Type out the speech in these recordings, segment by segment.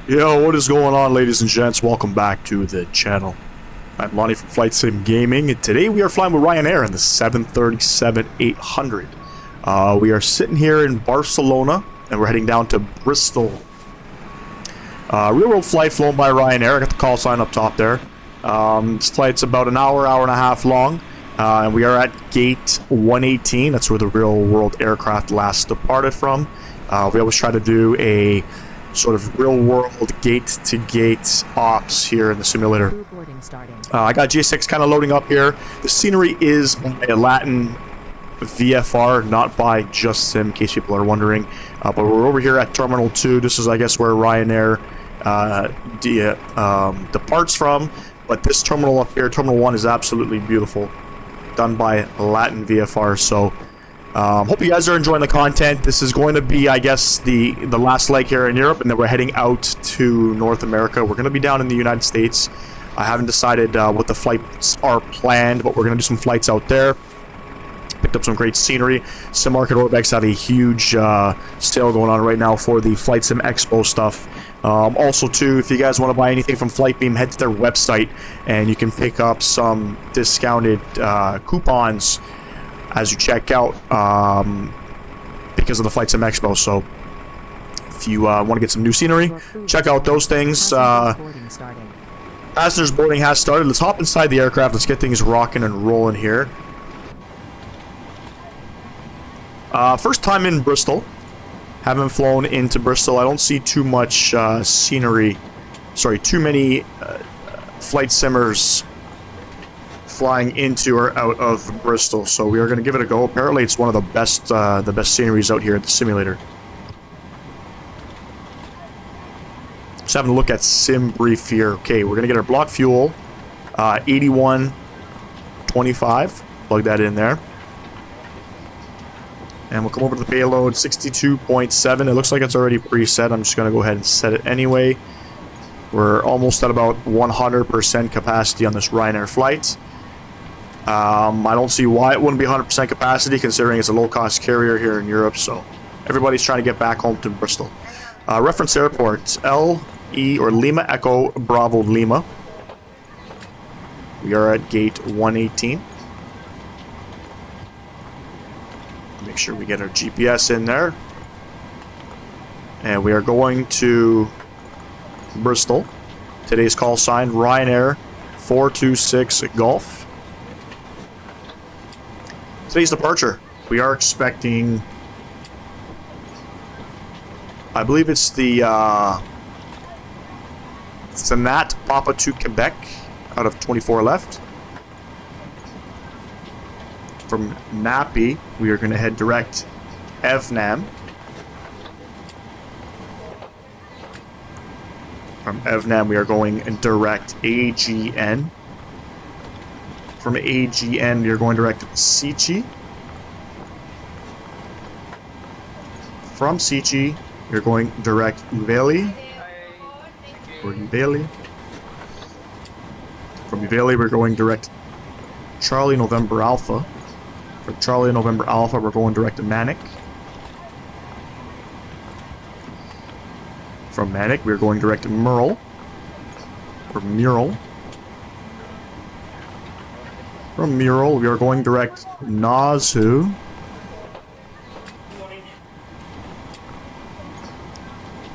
Yo, what is going on, ladies and gents? Welcome back to the channel. I'm Lonnie from FlightSim Gaming, and today we are flying with Ryanair in the 737-800. We are sitting here in Barcelona, and we're heading down to Bristol. Real world flight flown by Ryanair. I got the call sign up top there. This flight's about an hour and a half long, and we are at gate 118. That's where the real world aircraft last departed from. We always try to do a sort of real world gate-to-gate ops here in the simulator. I got GSX kind of loading up here. The scenery is by a Latin VFR, not by Just Sim, in case people are wondering. But we're over here at Terminal 2. This is, I guess, where Ryanair departs from. But this terminal up here, Terminal 1, is absolutely beautiful. Done by Latin VFR, so hope you guys are enjoying the content. This is going to be, I guess, the last leg here in Europe, and then we're heading out to North America. We're going to be down in the United States. I haven't decided what the flights are planned, but we're going to do some flights out there. Picked up some great scenery. Sim Market Orbex have a huge sale going on right now for the FlightSim Expo stuff. Also, too, if you guys want to buy anything from Flightbeam, head to their website, and you can pick up some discounted coupons as you check out because of the FlightSim Expo. So if you want to get some new scenery, check out those things. Passengers boarding has started. Let's hop inside the aircraft. Let's get things rocking and rolling here. First time in Bristol. Haven't flown into Bristol. I don't see too much scenery. Sorry, too many flight simmers flying into or out of Bristol, so we are going to give it a go. Apparently it's one of the best sceneries out here at the simulator. Just having a look at sim brief here. Okay, we're going to get our block fuel 8125, plug that in there, and we'll come over to the payload 62.7. It looks like it's already preset. I'm just going to go ahead and set it anyway. We're almost at about 100% capacity on this Ryanair flight. I don't see why it wouldn't be 100% capacity, considering it's a low-cost carrier here in Europe, so everybody's trying to get back home to Bristol. Reference airport, LE or Lima Echo Bravo Lima. We are at gate 118. Make sure we get our GPS in there. And we are going to Bristol. Today's call sign, Ryanair 426 Golf. Today's departure, we are expecting, I believe it's the Nat Papa to Quebec out of 24 left. From Nappy, we are going to head direct Evnam. From Evnam, we are going direct AGN. From AGN, we are going direct Sichi. From Sichi, we are going direct Uveli. Or Uveli. From Uveli, we're going direct Charlie November Alpha. From Charlie November Alpha, we're going direct to Manic. From Manic, we're going direct to Merle. Or Mural. From Mural, we are going direct Nazu.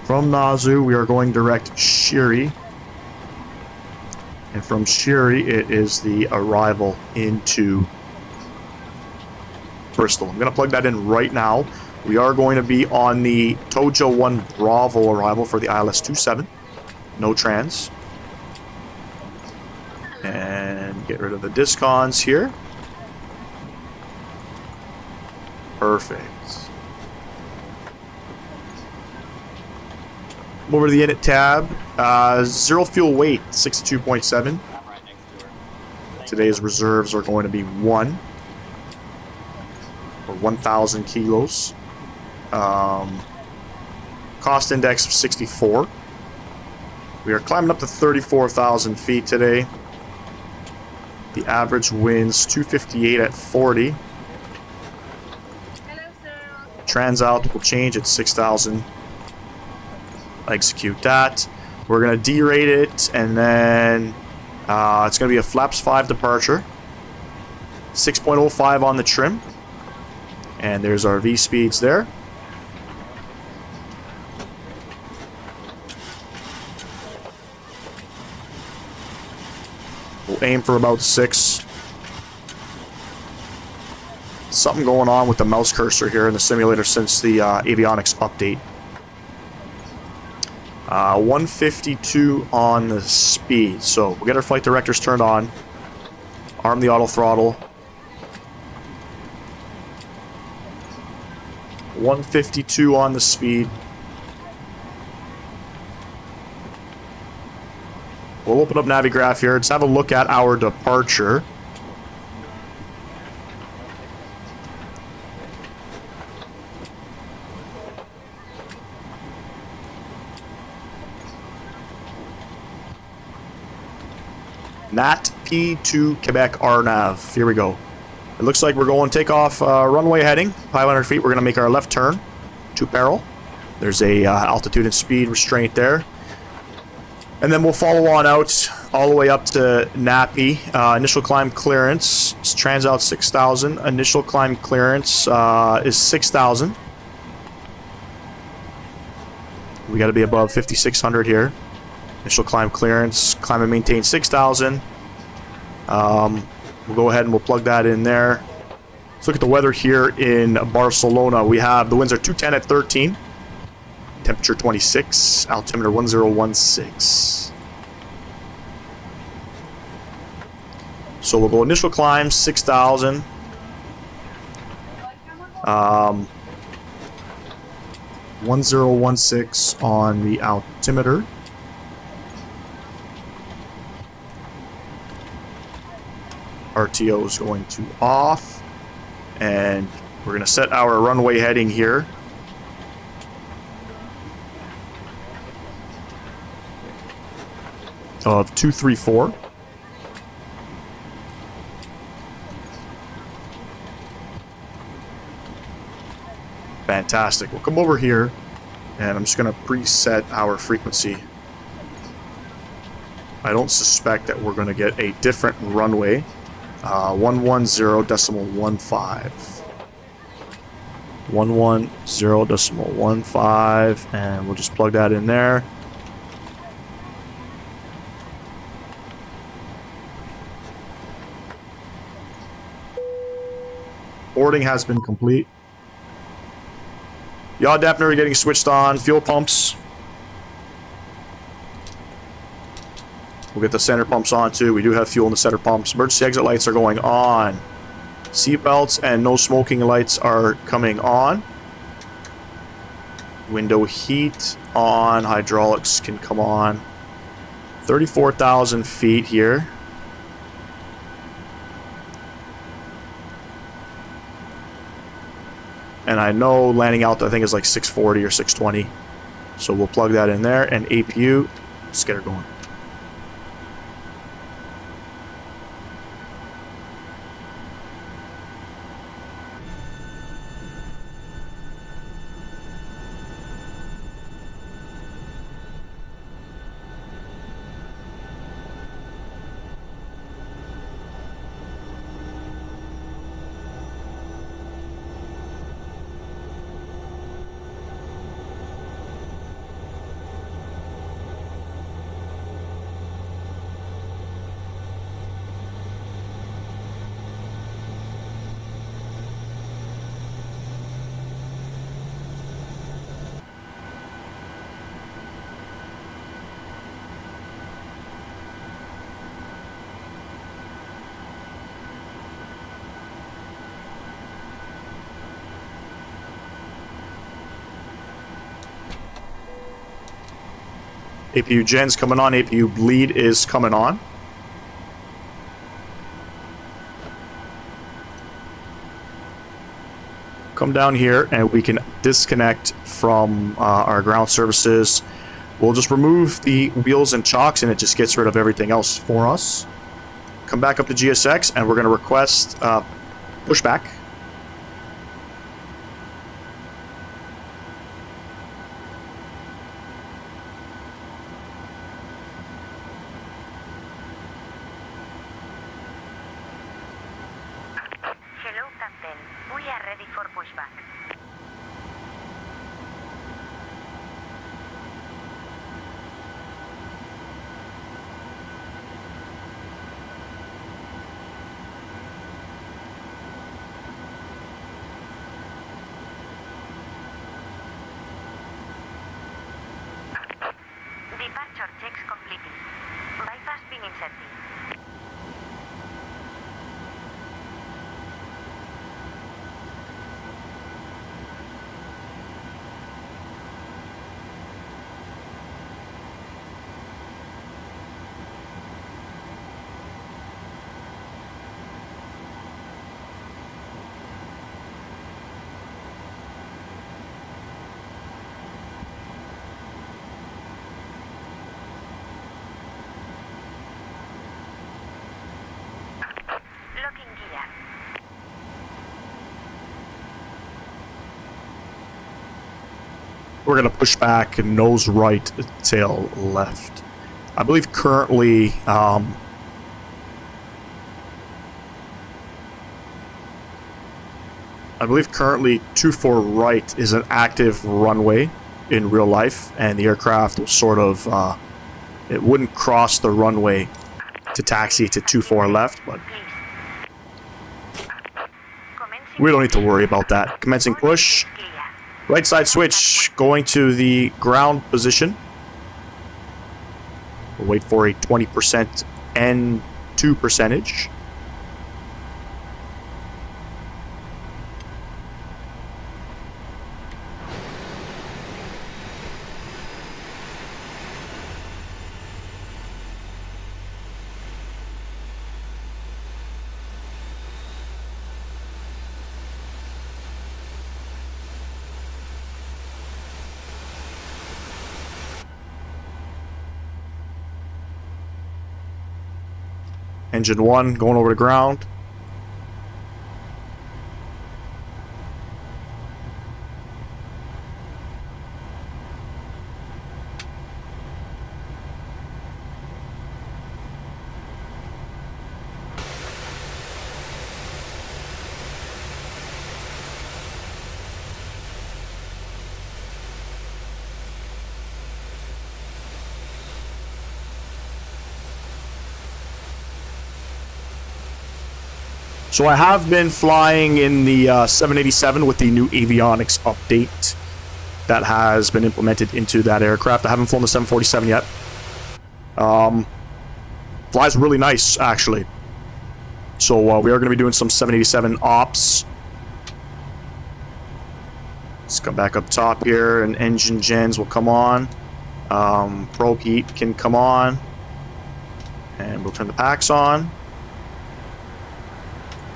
From Nazu, we are going direct Shiri. And from Shiri, it is the arrival into Bristol. I'm going to plug that in right now. We are going to be on the Tojo 1 Bravo arrival for the ILS-27. No trans. And get rid of the discons here. Perfect. Over to the init tab. Zero fuel weight, 62.7. Today's reserves are going to be 1. Or 1,000 kilos. Cost index of 64. We are climbing up to 34,000 feet today. The average wind's 258 at 40. Trans out will change at 6,000. Execute that. We're going to derate it, and then it's going to be a flaps 5 departure. 6.05 on the trim. And there's our V speeds there. We'll aim for about 6. Something going on with the mouse cursor here in the simulator since the avionics update. 152 on the speed. So we'll get our flight directors turned on. Arm the auto throttle. 152 on the speed. We'll open up Navigraph here. Let's have a look at our departure. Nat P2 Quebec RNAV. Here we go. It looks like we're going takeoff runway heading. 500 feet. We're going to make our left turn to peril. There's a altitude and speed restraint there. And then we'll follow on out all the way up to Nappy. Initial climb clearance is transout 6,000. Initial climb clearance is 6,000. We got to be above 5,600 here. Initial climb clearance, climb and maintain 6,000. We'll go ahead and we'll plug that in there. Let's look at the weather here in Barcelona. We have the winds are 210 at 13. Temperature 26. Altimeter 1016. So we'll go initial climb 6,000. 1016 on the altimeter. RTO is going to off, and we're going to set our runway heading here. Of 234. Fantastic. We'll come over here, and I'm just going to preset our frequency. I don't suspect that we're going to get a different runway. 110.15. 110.15, and we'll just plug that in there. Boarding has been complete. Yaw dampener getting switched on. Fuel pumps. We'll get the center pumps on too. We do have fuel in the center pumps. Emergency exit lights are going on. Seat belts and no smoking lights are coming on. Window heat on. Hydraulics can come on. 34,000 feet here. And I know landing out, I think, is like 640 or 620. So we'll plug that in there. And APU, let's get her going. APU gen's coming on. APU bleed is coming on. Come down here and we can disconnect from our ground services. We'll just remove the wheels and chocks and it just gets rid of everything else for us. Come back up to GSX and we're going to request pushback. Captain. We are ready for pushback. Departure checks completed. Bypass being inserted. Locking gear. We're going to push back, nose right, tail left. I believe currently, I believe currently 24 right is an active runway in real life, and the aircraft will sort of, it wouldn't cross the runway to taxi to 24 left, but we don't need to worry about that. Commencing push. Right side switch, going to the ground position. We'll wait for a 20% N2 percentage. Engine 1 going over to ground. So I have been flying in the 787 with the new avionics update that has been implemented into that aircraft. I haven't flown the 747 yet. Flies really nice, actually. So we are going to be doing some 787 ops. Let's come back up top here, and engine gens will come on. Probe heat can come on. And we'll turn the packs on.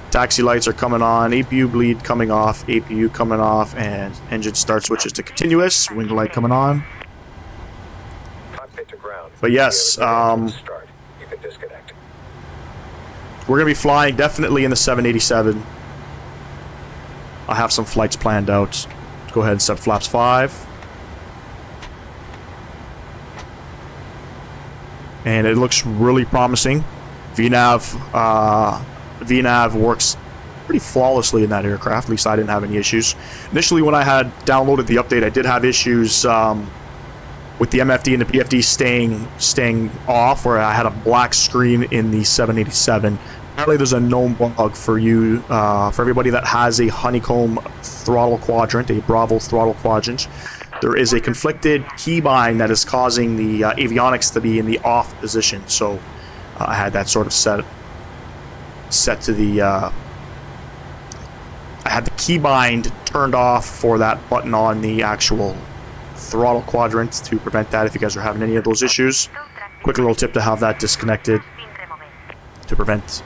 Taxi lights are coming on, APU bleed coming off, APU coming off, and engine start switches to continuous, wing light coming on. But yes, we're going to be flying definitely in the 787. I have some flights planned out. Let's go ahead and set flaps 5. And it looks really promising. VNAV works pretty flawlessly in that aircraft. At least I didn't have any issues. Initially, when I had downloaded the update, I did have issues with the MFD and the PFD staying off, where I had a black screen in the 787. Apparently, there's a known bug for you, for everybody that has a Honeycomb throttle quadrant, a Bravo throttle quadrant. There is a conflicted keybind that is causing the avionics to be in the off position. So I had that sort of set to the I had the keybind turned off for that button on the actual throttle quadrant to prevent that if you guys are having any of those issues. Quick little tip to have that disconnected to prevent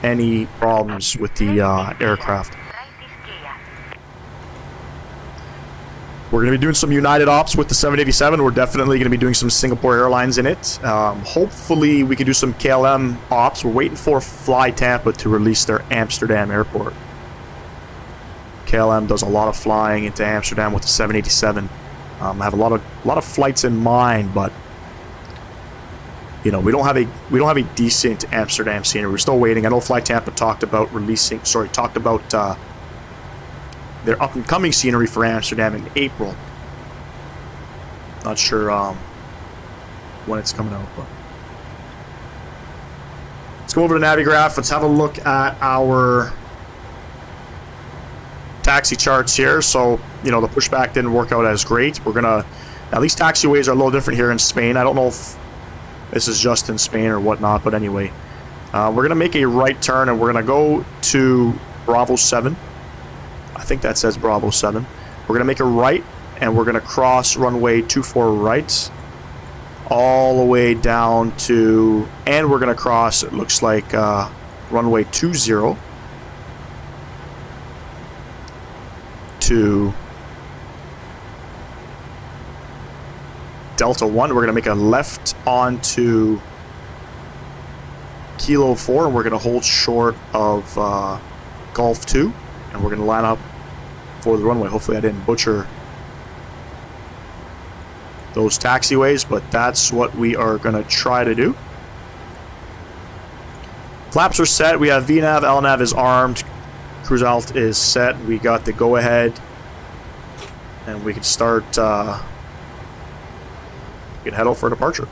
any problems with the aircraft. We're going to be doing some United Ops with the 787. We're definitely going to be doing some Singapore Airlines in it. Hopefully we can do some KLM Ops. We're waiting for Fly Tampa to release their Amsterdam airport. KLM does a lot of flying into Amsterdam with the 787. I have a lot of flights in mind, but you know, we don't have a decent Amsterdam scenery. We're still waiting. I know Fly Tampa talked about their up-and-coming scenery for Amsterdam in April. Not sure when it's coming out, but let's go over to Navigraph. Let's have a look at our taxi charts here. So, you know, the pushback didn't work out as great. We're gonna, at least taxiways are a little different here in Spain. I don't know if this is just in Spain or whatnot, but anyway, we're gonna make a right turn and we're gonna go to Bravo 7. I think that says Bravo 7. We're gonna make a right and we're gonna cross runway 24 right all the way down to, and we're gonna cross, it looks like, runway 20 to Delta 1. We're going to make a left onto Kilo 4, and we're going to hold short of Golf 2, and we're going to line up for the runway. Hopefully I didn't butcher those taxiways, but that's what we are going to try to do. Flaps are set. We have VNAV, LNAV is armed. Cruise alt is set. We got the go ahead, and we can start. We can head out for departure.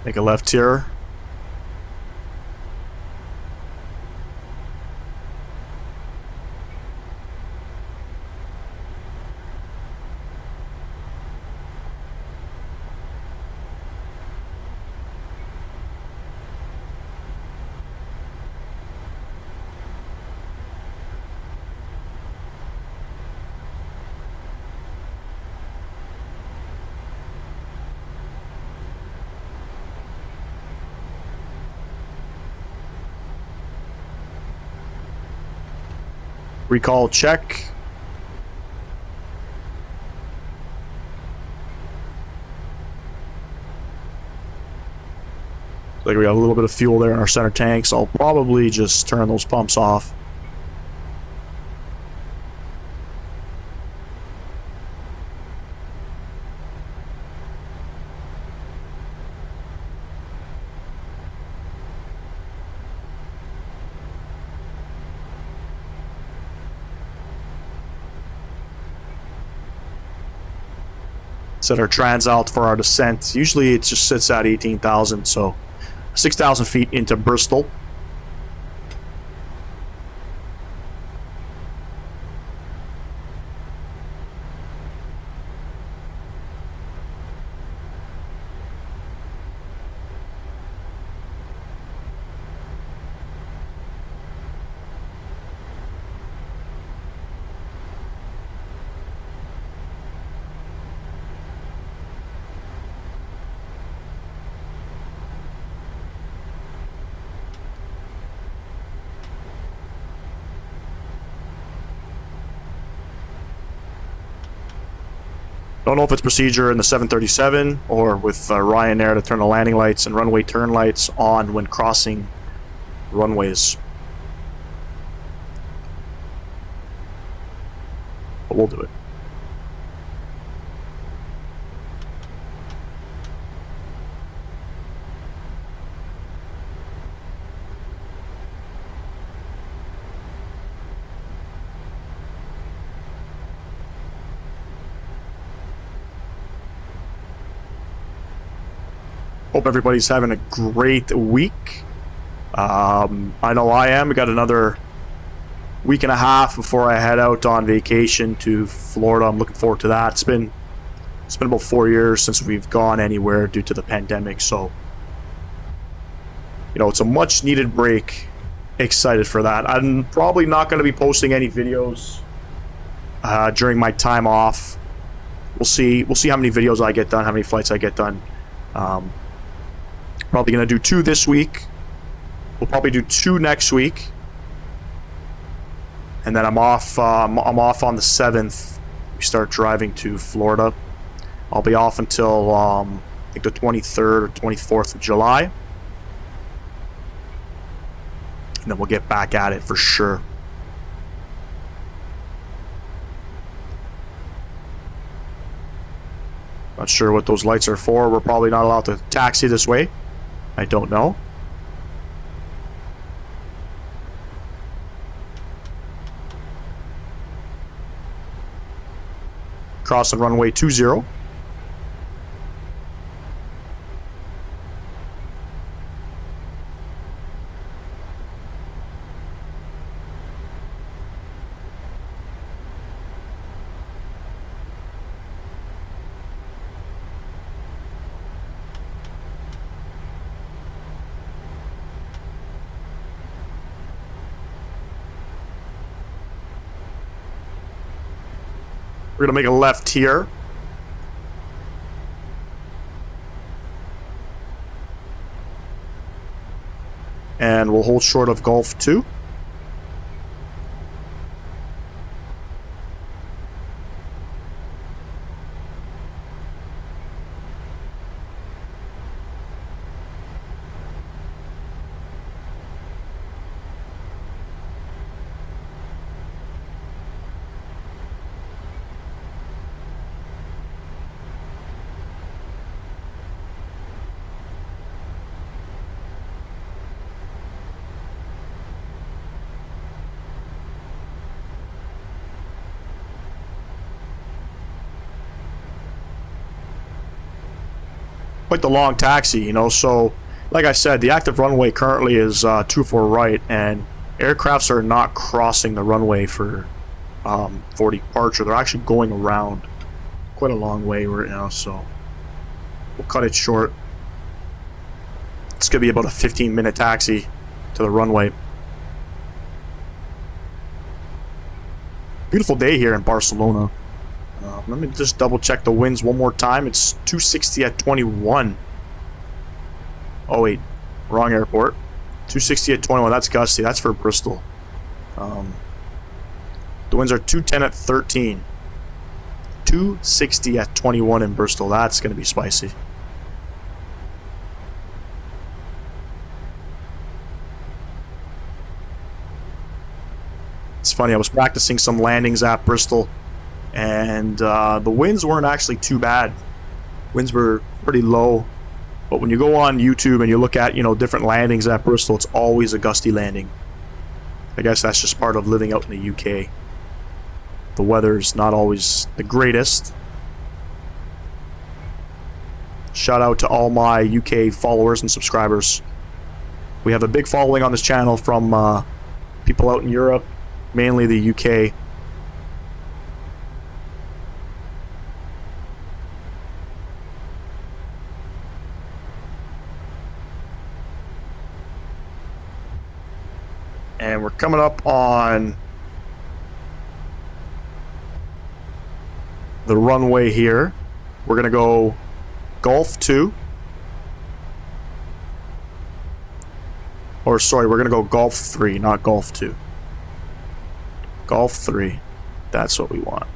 Make a left here. Recall check. Like we got a little bit of fuel there in our center tank, so I'll probably just turn those pumps off. Set our trans alt for our descent. Usually it just sits at 18,000, so 6,000 feet into Bristol. Don't know if it's procedure in the 737 or with Ryanair to turn the landing lights and runway turn lights on when crossing runways. But we'll do it. Hope everybody's having a great week. I know I am. We got another week and a half before I head out on vacation to Florida. I'm looking forward to that. It's been It's been about 4 years since we've gone anywhere due to the pandemic, so you know, it's a much needed break. Excited for that. I'm probably not going to be posting any videos during my time off. We'll see how many videos I get done, how many flights I get done. Probably going to do 2 this week. We'll probably do 2 next week. And then I'm off on the 7th. We start driving to Florida. I'll be off until I think the 23rd or 24th of July. And then we'll get back at it for sure. Not sure what those lights are for. We're probably not allowed to taxi this way. I don't know. Crossing runway 20. We're going to make a left here. And we'll hold short of Gulf 2. Quite the long taxi, you know, so like I said, the active runway currently is 24 right, and aircrafts are not crossing the runway for departure. They're actually going around quite a long way right now, so we'll cut it short. It's gonna be about a 15-minute taxi to the runway. Beautiful day here in Barcelona. Let me just double check the winds one more time. It's 260 at 21. Oh wait, wrong airport. 260 at 21. That's gusty. That's for Bristol. The winds are 210 at 13. 260 at 21 in Bristol. That's going to be spicy. It's funny. I was practicing some landings at Bristol, and the winds weren't actually too bad. Winds were pretty low, but when you go on YouTube and you look at, you know, different landings at Bristol, it's always a gusty landing. I guess that's just part of living out in the UK. The weather's not always the greatest. Shout out to all my UK followers and subscribers. We have a big following on this channel from people out in Europe, mainly the UK. And we're coming up on the runway here. We're going to go Gulf 2. Or sorry, we're going to go Gulf 3, not Gulf 2. Gulf 3. That's what we want.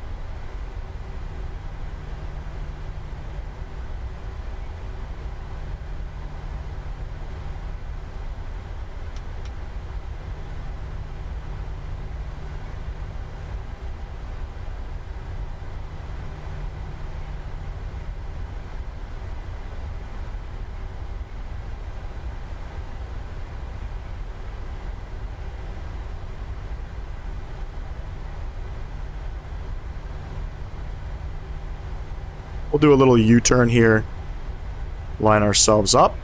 We'll do a little U-turn here, line ourselves up.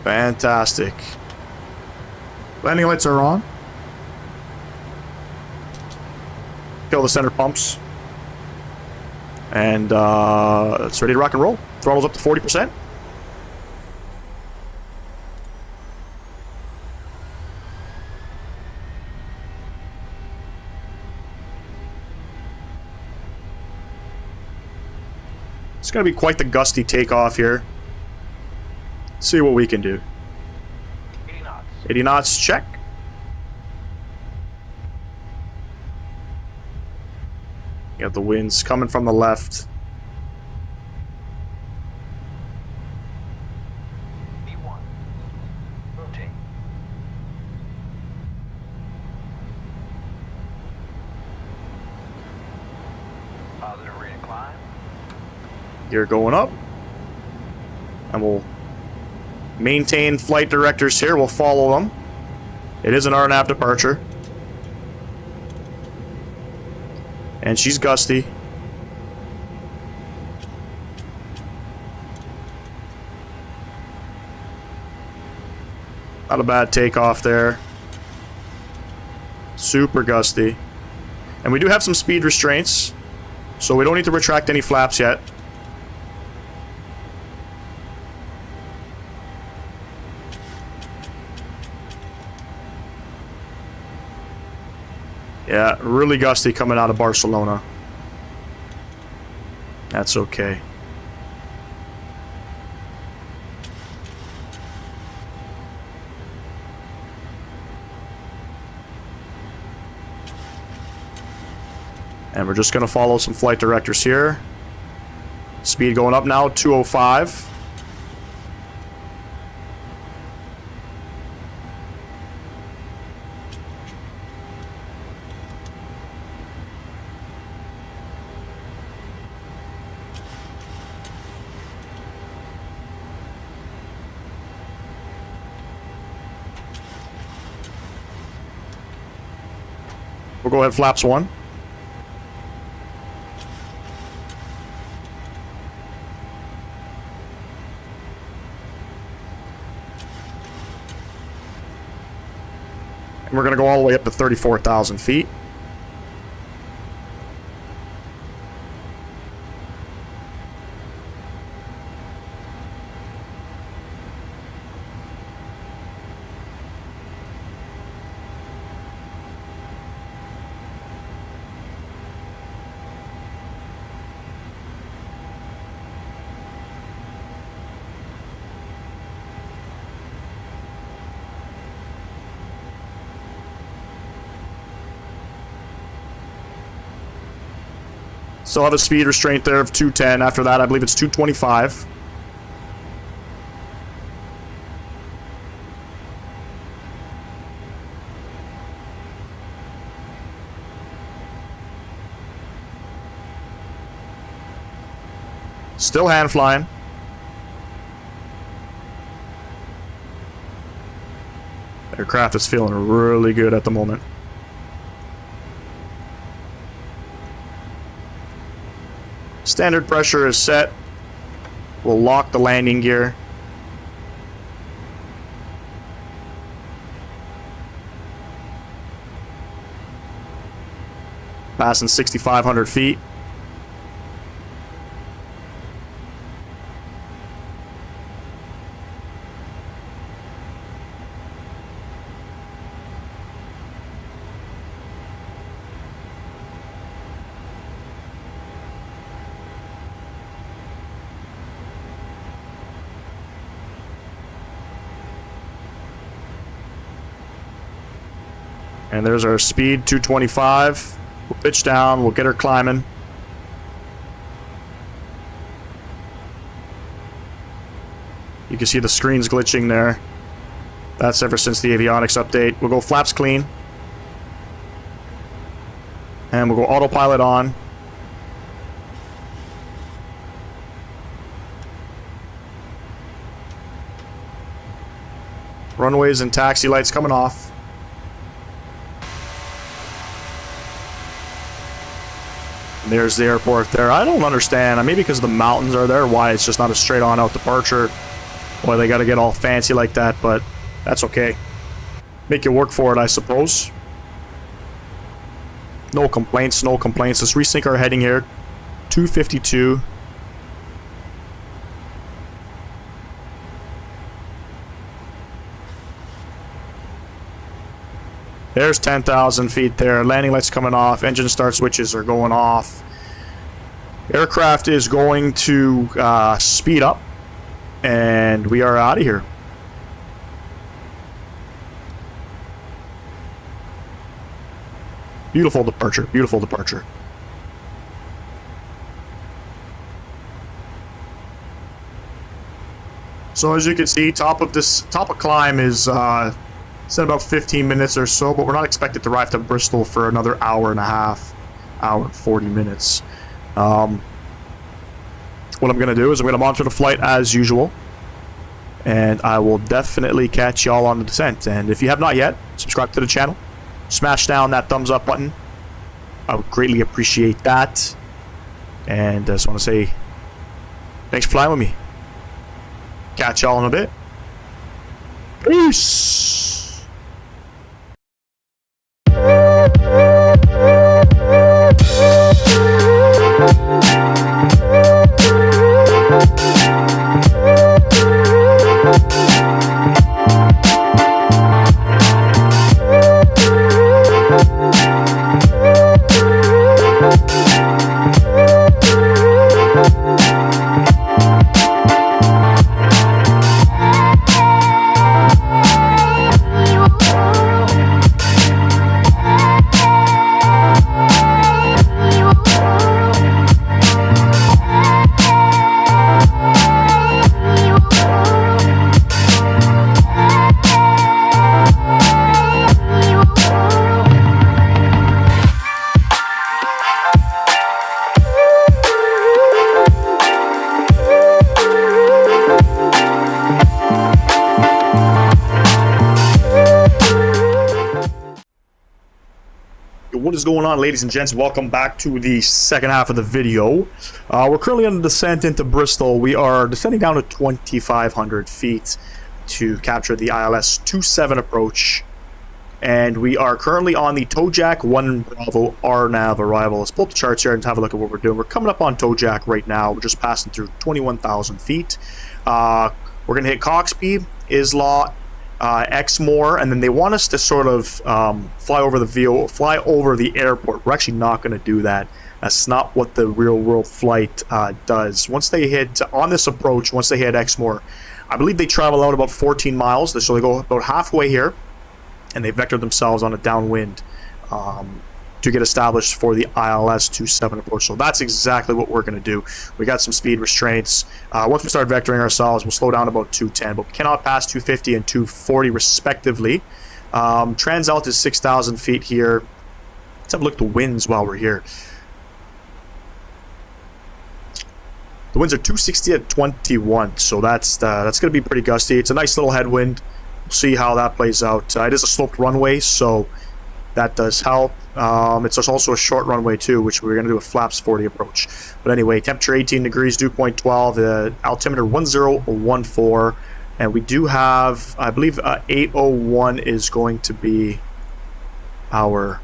Fantastic. Landing lights are on. Kill the center pumps. And it's ready to rock and roll. Throttle's up to 40%. It's going to be quite the gusty takeoff here. Let's see what we can do. 80 knots. 80 knots, check. You got the winds coming from the left. B1. Rotate. Positive rate of climb. Gear going up. And we'll maintain flight directors here. We'll follow them. It is an RNAV departure. And she's gusty. Not a bad takeoff there. Super gusty. And we do have some speed restraints, so we don't need to retract any flaps yet. Yeah, really gusty coming out of Barcelona. That's okay. And we're just going to follow some flight directors here. Speed going up now, 205. We'll go ahead, flaps 1. And we're going to go all the way up to 34,000 feet. Still have a speed restraint there of 210. After that, I believe it's 225. Still hand flying. Aircraft is feeling really good at the moment. Standard pressure is set. We'll lock the landing gear. Passing 6,500 feet. And there's our speed, 225. We'll pitch down, we'll get her climbing. You can see the screen's glitching there. That's ever since the avionics update. We'll go flaps clean. And we'll go autopilot on. Runways and taxi lights coming off. There's the airport there. I don't understand. Maybe because the mountains are there, why it's just not a straight on out departure. Boy, they got to get all fancy like that, but that's okay. Make it work for it, I suppose. No complaints, no complaints. Let's resync our heading here. 252. There's 10,000 feet there. Landing lights coming off. Engine start switches are going off. Aircraft is going to speed up. And we are out of here. Beautiful departure. Beautiful departure. So as you can see, top of climb is set about 15 minutes or so, but we're not expected to arrive to Bristol for another hour and a half, hour and 40 minutes. What I'm going to do is I'm going to monitor the flight as usual, and I will definitely catch y'all on the descent. And if you have not yet, subscribe to the channel, smash down that thumbs up button. I would greatly appreciate that. And I just want to say thanks for flying with me. Catch y'all in a bit. Peace. What is going on, ladies and gents? Welcome back to the second half of the video. We're currently on the descent into Bristol. We are descending down to 2,500 feet to capture the ILS 27 approach, and we are currently on the Tojack 1 Bravo RNAV arrival. Let's pull up the charts here and have a look at what we're doing. We're coming up on Tojack right now. We're just passing through 21,000 feet. We're going to hit Coxby, Islaw, Exmoor, and then they want us to sort of fly over the airport. We're actually not going to do that. That's not what the real world flight does. Once they hit on this approach, once they hit Exmoor, I believe they travel out about 14 miles. So they go about halfway here, and they vector themselves on a downwind to get established for the ILS 27 approach. So that's exactly what we're going to do. We got some speed restraints. Once we start vectoring ourselves, we'll slow down about 210, but we cannot pass 250 and 240 respectively. Transalt is 6,000 feet here. Let's have a look at the winds while we're here. The winds are 260 at 21, so that's going to be pretty gusty. It's a nice little headwind. We'll see how that plays out. It is a sloped runway, so that does help. It's also a short runway too, which we're going to do a flaps 40 approach. But anyway, temperature 18 degrees, dew point 12, altimeter 1014, and we do have, I believe, 801 is going to be our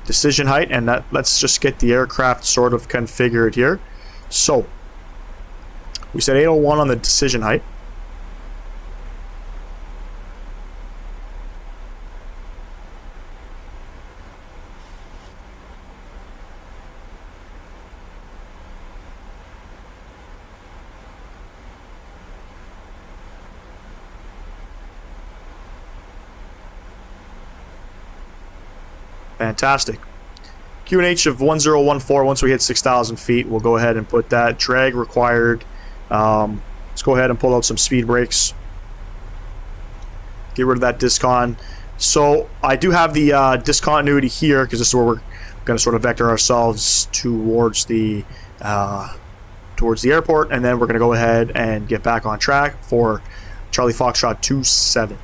decision height, and let's just get the aircraft sort of configured here. So we said 801 on the decision height. Fantastic. QNH of 1014. Once we hit 6,000 feet, we'll go ahead and put that. Drag required. Let's go ahead and pull out some speed brakes. Get rid of that discon. So I do have the discontinuity here because this is where we're going to sort of vector ourselves towards the airport, and then we're going to go ahead and get back on track for Charlie Foxtrot 27.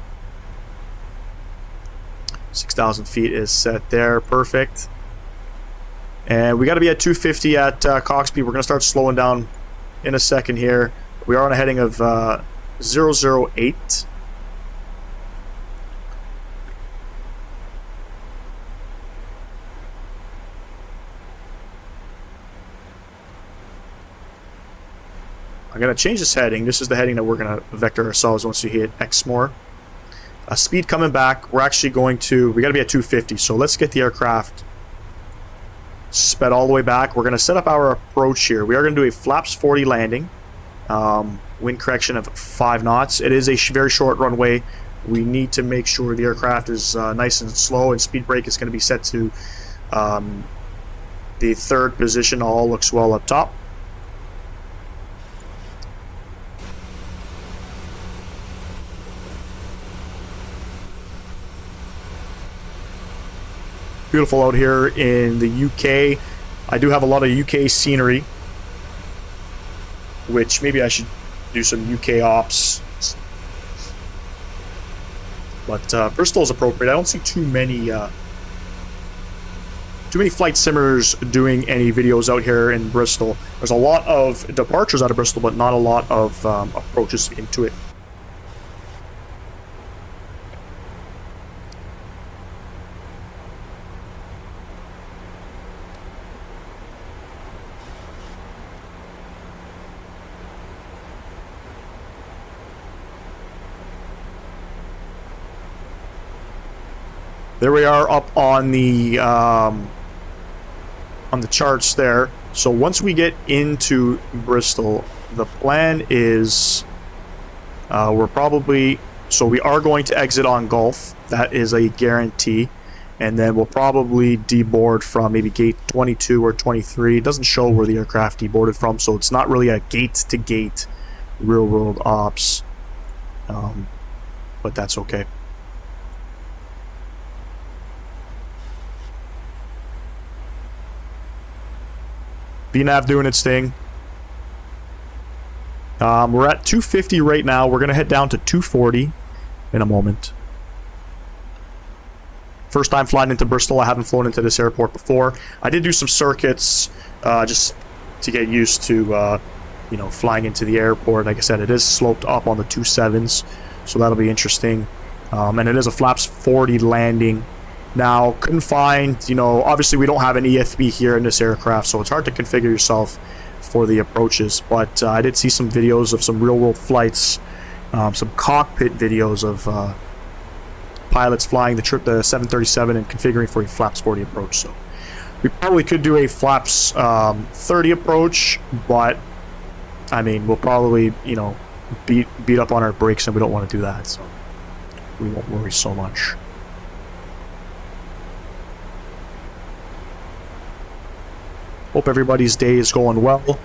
6,000 feet is set there. Perfect. And we got to be at 250 at Coxby. We're going to start slowing down in a second here. We are on a heading of 008. I'm going to change this heading. This is the heading that we're going to vector ourselves once we hit X more. Speed coming back. We're actually going to... We got to be at 250. So let's get the aircraft sped all the way back. We're going to set up our approach here. We are going to do a flaps 40 landing. Wind correction of 5 knots. It is a very short runway. We need to make sure the aircraft is nice and slow, and speed brake is going to be set to the 3rd position. All looks well up top. Beautiful out here in the UK. I do have a lot of UK scenery, which maybe I should do some UK ops. But Bristol is appropriate. I don't see too many flight simmers doing any videos out here in Bristol. There's a lot of departures out of Bristol, but not a lot of approaches into it. There we are up on the charts there. So once we get into Bristol, the plan is we are going to exit on Gulf. That is a guarantee. And then we'll probably deboard from maybe gate 22 or 23. It doesn't show where the aircraft deboarded from, so it's not really a gate-to-gate real-world ops. But that's okay. VNAV doing its thing. We're at 250 right now. We're going to head down to 240 in a moment. First time flying into Bristol. I haven't flown into this airport before. I did do some circuits just to get used to flying into the airport. Like I said, it is sloped up on the 27s, so that'll be interesting. And it is a flaps 40 landing. Now, couldn't find, obviously we don't have an EFB here in this aircraft, so it's hard to configure yourself for the approaches. But I did see some videos of some real-world flights, some cockpit videos of pilots flying the 737 and configuring for a flaps 40 approach. So we probably could do a flaps 30 approach, but I mean, we'll probably, beat up on our brakes, and we don't want to do that, so we won't worry so much. Hope everybody's day is going well.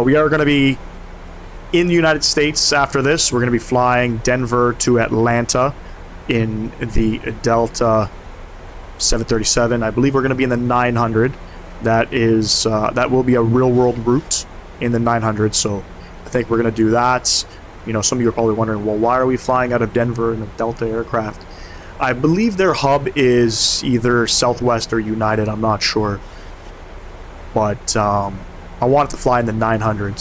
We are going to be in the United States after this. We're going to be flying Denver to Atlanta in the Delta 737. I believe we're going to be in the 900. That will be a real-world route in the 900. So I think we're going to do that. Some of you are probably wondering, well, why are we flying out of Denver in a Delta aircraft? I believe their hub is either Southwest or United. I'm not sure. But I wanted to fly in the 900,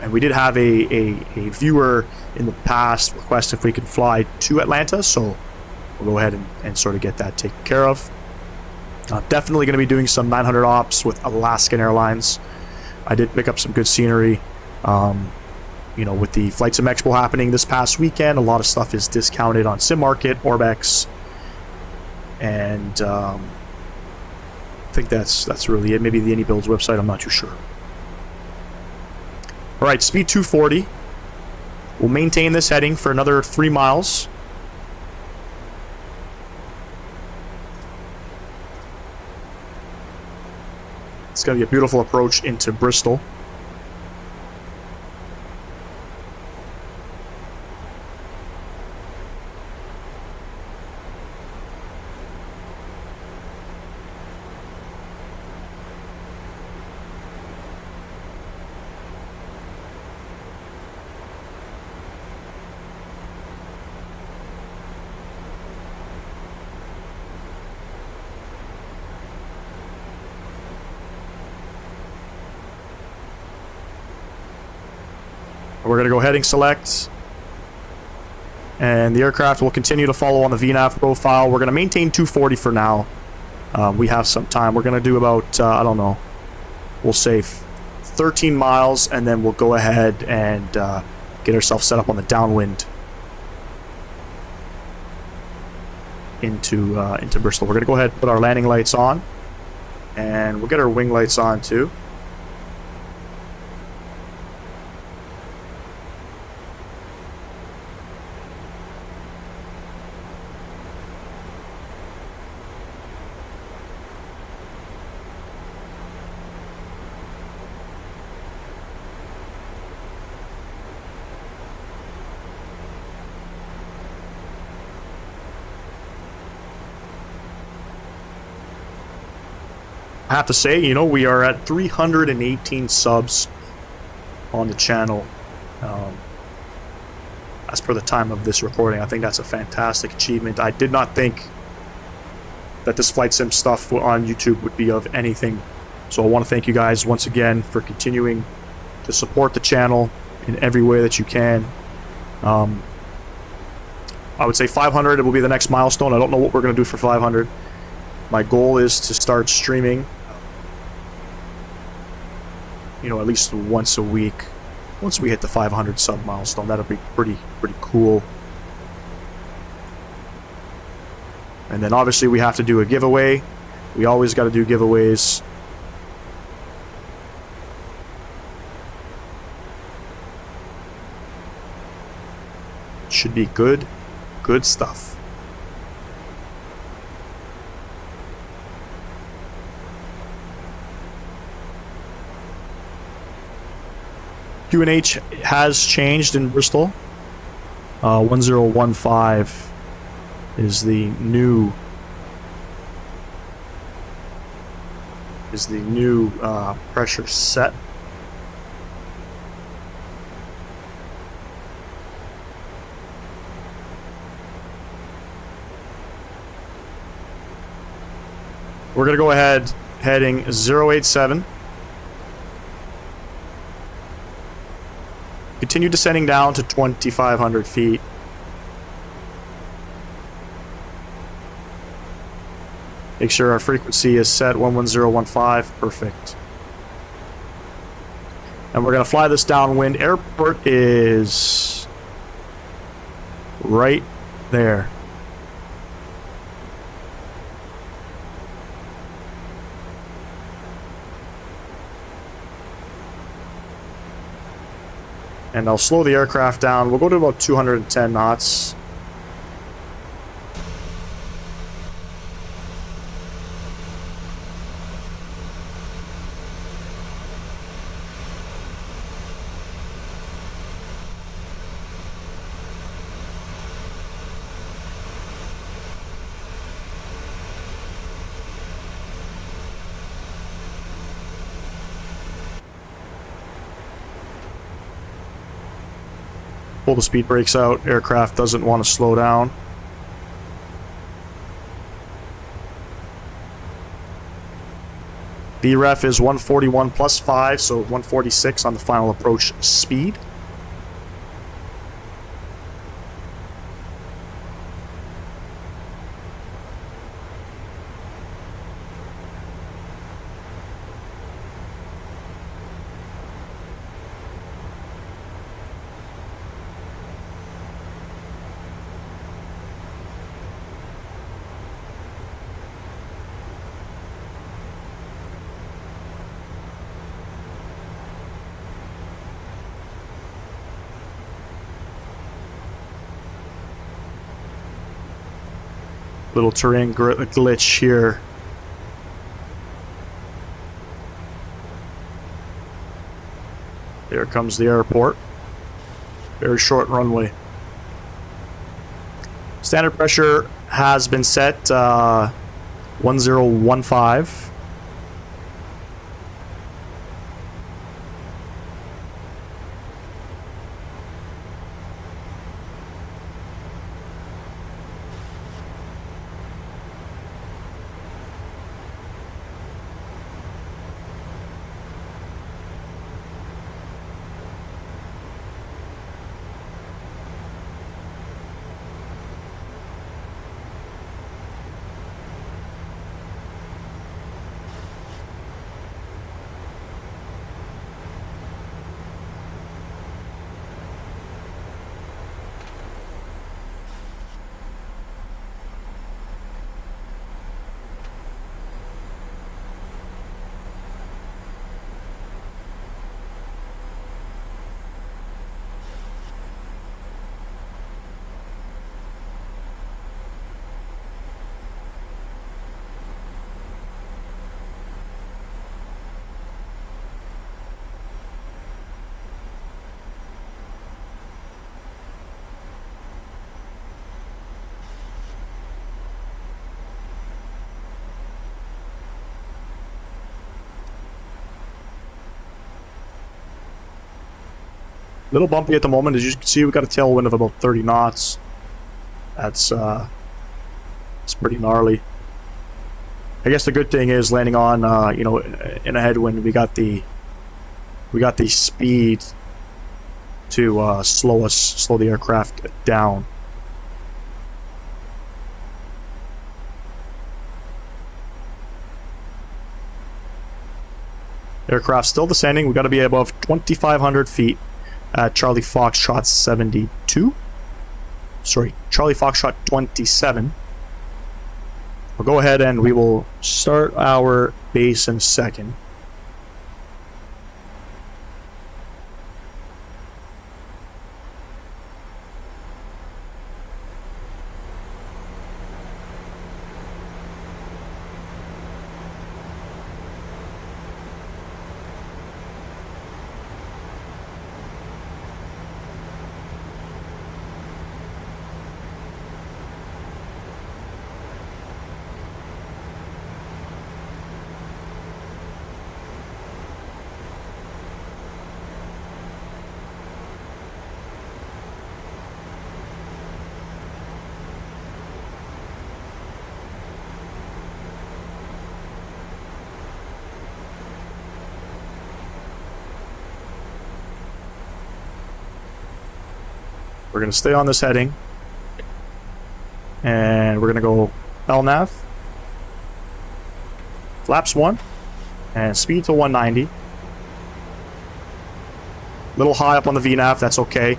and we did have a viewer in the past request if we could fly to Atlanta, so we'll go ahead and sort of get that taken care of. Definitely going to be doing some 900 ops with Alaskan Airlines. I did pick up some good scenery. With the FlightSim Expo happening this past weekend, a lot of stuff is discounted on SimMarket, Orbex, and I think that's really it. Maybe the AnyBuilds website, I'm not too sure. Alright, speed 240. We'll maintain this heading for another 3 miles. It's going to be a beautiful approach into Bristol. we're going to go heading select. And the aircraft will continue to follow on the VNAV profile. We're going to maintain 240 for now. We have some time. We're going to do about, I don't know, we'll say 13 miles, and then we'll go ahead and get ourselves set up on the downwind into Bristol. We're going to go ahead and put our landing lights on, and we'll get our wing lights on too. I have to say, you know, we are at 318 subs on the channel as per the time of this recording. I think that's a fantastic achievement. I did not think that this flight sim stuff on YouTube would be of anything. So I want to thank you guys once again for continuing to support the channel in every way that you can. I would say 500 it will be the next milestone. I don't know what we're going to do for 500. My goal is to start streaming, you know, at least once a week. Once we hit the 500 sub milestone, that'll be pretty cool. And then obviously we have to do a giveaway. We always got to do giveaways. Should be good stuff. QNH has changed in Bristol. 1015 is the new pressure set. We're gonna go ahead heading 087. Continue descending down to 2,500 feet. Make sure our frequency is set 11015. Perfect. And we're going to fly this downwind. Airport is right there. And I'll slow the aircraft down. We'll go to about 210 knots. Pull the speed brakes out. Aircraft doesn't want to slow down. VREF is 141 plus 5, so 146 on the final approach speed. Little terrain glitch here. There comes the airport. Very short runway. Standard pressure has been set 1015. Little bumpy at the moment. As you can see, we got a tailwind of about 30 knots. That's it's pretty gnarly. I guess the good thing is landing on you know, in a headwind, we got the speed to slow the aircraft down. Aircraft still descending. We got to be above 2,500 feet at Charlie Foxtrot 72. Sorry, Charlie Foxtrot 27. We'll go ahead and we will start our base in a second. We're going to stay on this heading. And we're going to go LNAV. Flaps 1. And speed to 190. Little high up on the VNAV, that's okay.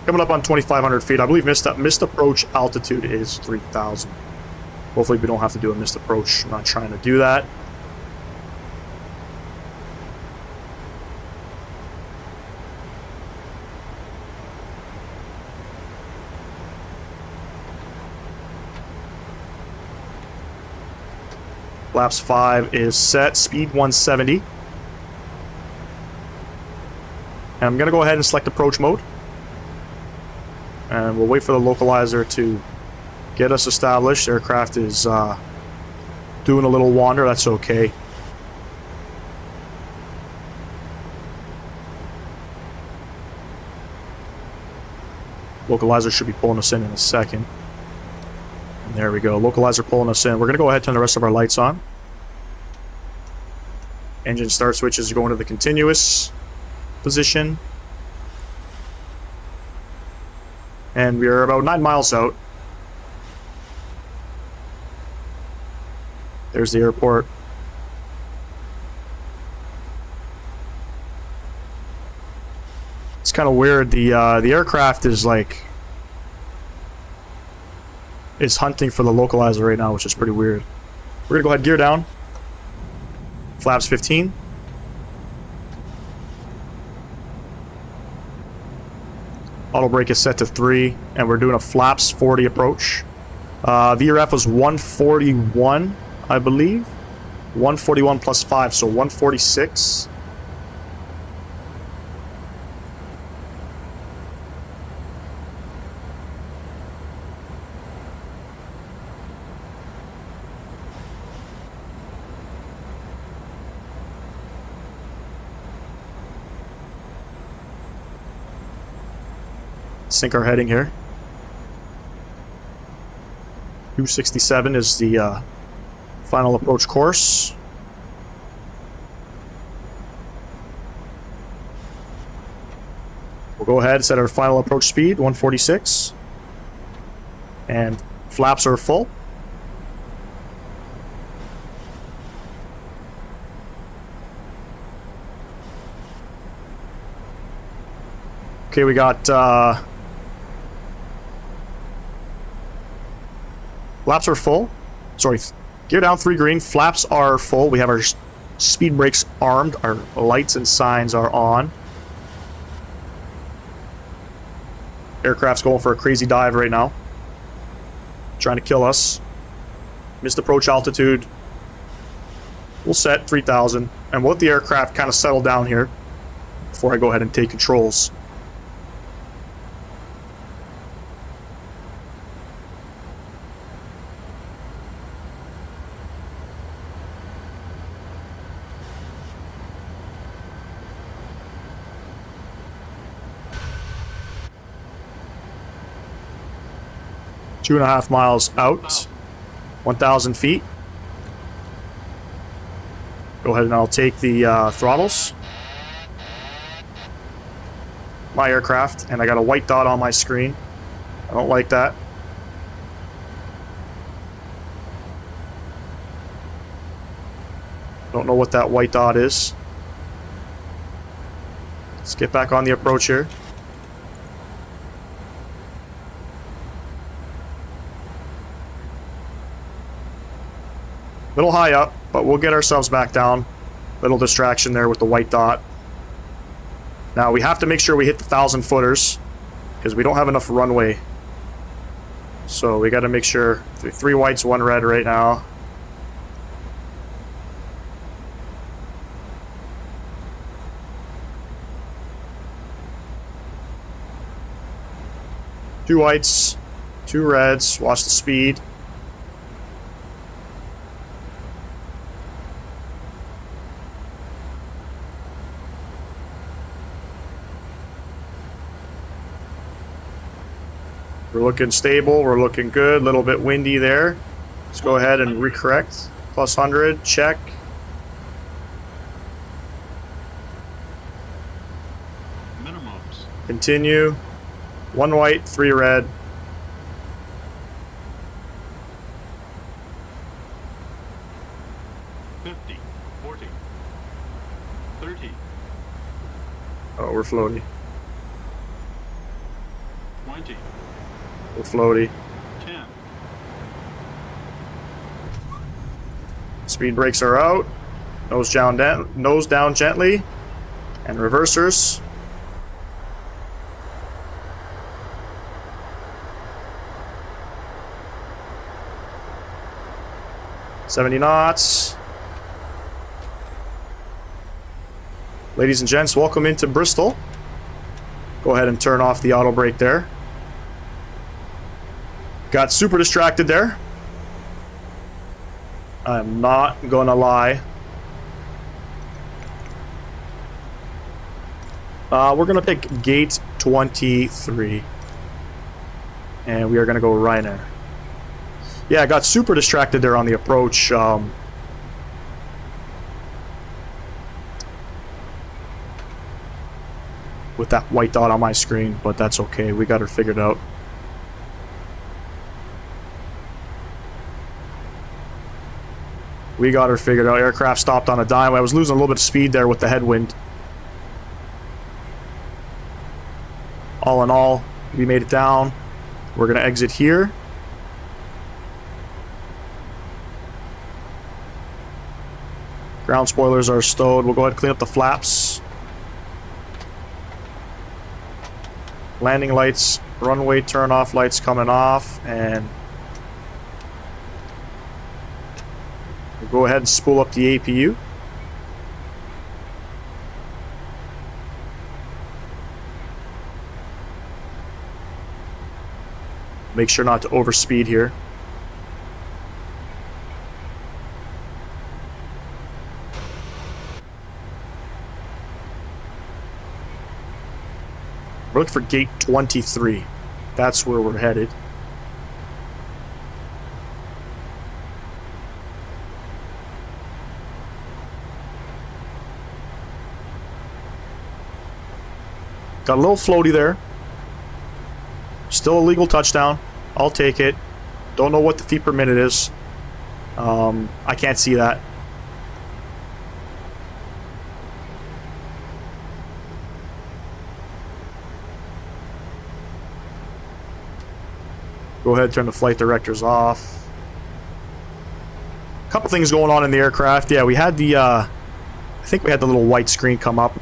Coming up on 2,500 feet. I believe missed approach altitude is 3,000. Hopefully we don't have to do a missed approach. I'm not trying to do that. Flaps 5 is set. Speed 170. And I'm going to go ahead and select approach mode. And we'll wait for the localizer to get us established. Aircraft is doing a little wander. That's okay. Localizer should be pulling us in a second. And there we go. Localizer pulling us in. We're going to go ahead and turn the rest of our lights on. Engine start switches are going to the continuous position. And we are about 9 miles out. There's the airport. It's kind of weird. The aircraft is like hunting for the localizer right now, which is pretty weird. We're gonna go ahead, gear down. Flaps 15. Auto brake is set to 3, and we're doing a flaps 40 approach. VRF was 141, I believe. 141 plus 5, so 146. Sync our heading here. 267 is the final approach course. We'll go ahead and set our final approach speed, 146. And flaps are full. Okay, we got flaps are full. Sorry, gear down 3 green. Flaps are full. We have our speed brakes armed. Our lights and signs are on. Aircraft's going for a crazy dive right now. Trying to kill us. Missed approach altitude. We'll set 3,000. And we'll let the aircraft kind of settle down here. before I go ahead and take controls. Two and a half miles out, 1,000 feet. Go ahead and I'll take the throttles. My aircraft, and I got a white dot on my screen. I don't like that. Don't know what that white dot is. Let's get back on the approach here. Little high up, but we'll get ourselves back down. Little distraction there with the white dot. Now we have to make sure we hit the 1,000 footers because we don't have enough runway. So we got to make sure 3 whites, 1 red right now. Two whites, 2 reds. Watch the speed. We're looking stable, we're looking good, a little bit windy there. Let's go ahead and recorrect. Plus 100, check. Minimums. Continue. 1 white, 3 red. $50, $40, $30, Oh, we're floaty. $20, We're floaty. $10. Speed brakes are out. Nose down gently. And reversers. $70 knots. Ladies and gents, welcome into Bristol. Go ahead and turn off the auto brake there. Got super distracted there. I'm not gonna lie. We're gonna pick gate 23. And we are gonna go Ryanair. Yeah, I got super distracted there on the approach. With that white dot on my screen, but that's okay. We got her figured out. We got her figured out. Aircraft stopped on a dime. I was losing a little bit of speed there with the headwind. All in all, we made it down. We're going to exit here. Ground spoilers are stowed. We'll go ahead and clean up the flaps. Landing lights, runway turn off lights coming off, and we'll go ahead and spool up the APU. Make sure not to overspeed here. We're looking for gate 23. That's where we're headed. Got a little floaty there. Still a legal touchdown. I'll take it. Don't know what the feet per minute is. I can't see that. Go ahead, turn the flight directors off. A couple things going on in the aircraft. Yeah, we had the, I think we had the little white screen come up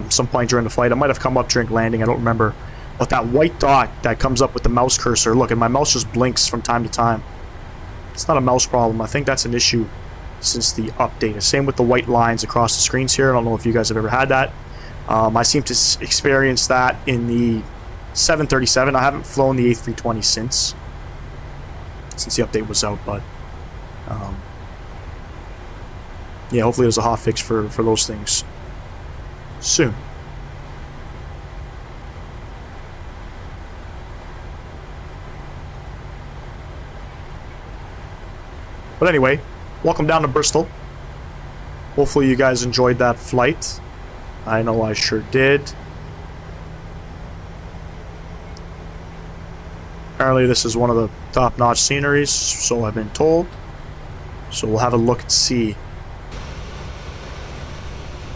some point during the flight. It might have come up during landing, I don't remember. But that white dot that comes up with the mouse cursor, look, and my mouse just blinks from time to time. It's not a mouse problem. I think that's an issue since the update. Same with the white lines across the screens here. I don't know if you guys have ever had that. I seem to experience that in the 737. I haven't flown the A320 since the update was out, but yeah, hopefully there's a hot fix for those things soon. But anyway, welcome down to Bristol. Hopefully you guys enjoyed that flight. I know I sure did. Apparently this is one of the top-notch sceneries, so I've been told. So we'll have a look and see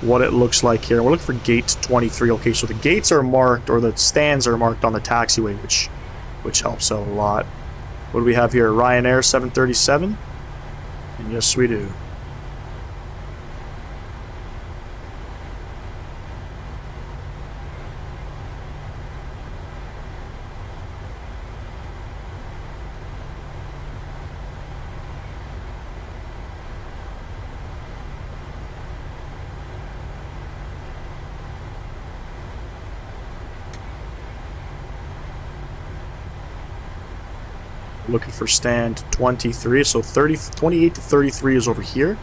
what it looks like here. We're looking for gate 23. Okay, so the gates are marked, or the stands are marked on the taxiway, which helps out a lot. What do we have here? Ryanair 737? And yes, we do. Looking for stand 23, so 28 to 33 is over here.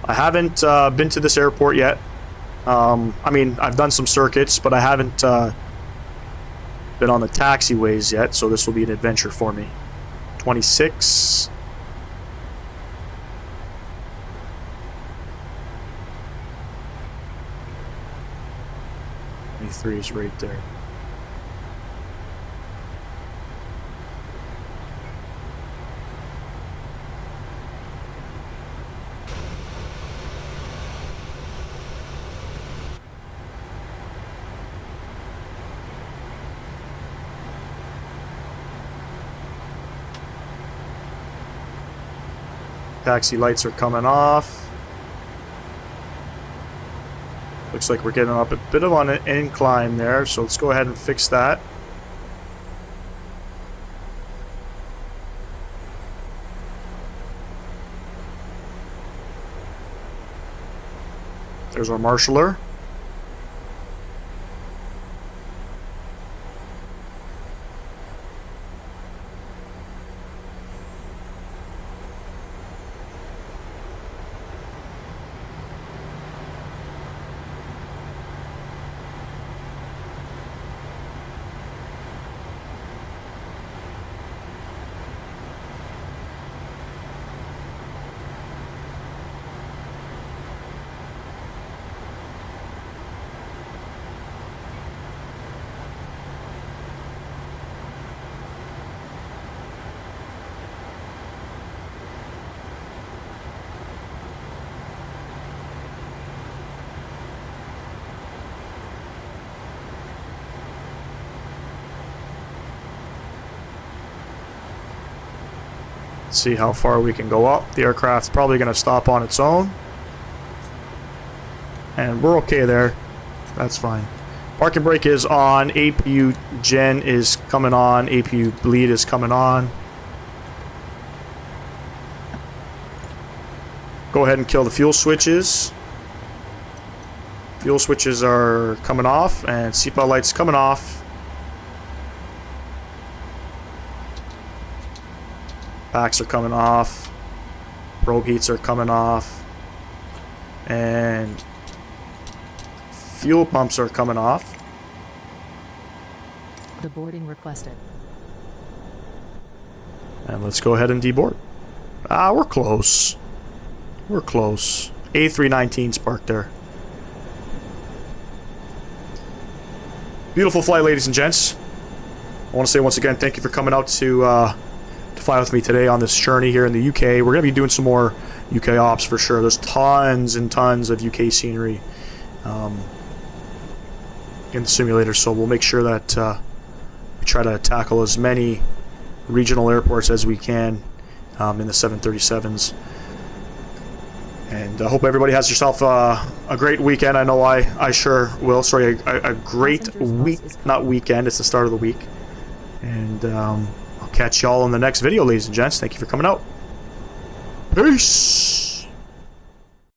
I haven't been to this airport yet. I mean, I've done some circuits, but I haven't been on the taxiways yet, so this will be an adventure for me. 26. 23 is right there. Taxi lights are coming off. Looks like we're getting up a bit of an incline there, so let's go ahead and fix that. There's our marshaller. See how far we can go up. The aircraft's probably going to stop on its own. And we're okay there. That's fine. Parking brake is on. APU gen is coming on. APU bleed is coming on. Go ahead and kill the fuel switches. Fuel switches are coming off. And seatbelt lights coming off. Packs are coming off. Probe heats are coming off. And fuel pumps are coming off. The boarding requested. And let's go ahead and deboard. Ah, we're close. We're close. A319's parked there. Beautiful flight, ladies and gents. I want to say once again, thank you for coming out to fly with me today on this journey here in the UK. We're going to be doing some more UK ops for sure. There's tons and tons of UK scenery in the simulator, so we'll make sure that we try to tackle as many regional airports as we can in the 737s. And I hope everybody has yourself a great weekend. I know I sure will. Sorry, a great week, not weekend. It's the start of the week. And I'll catch y'all in the next video, ladies and gents. Thank you for coming out. Peace!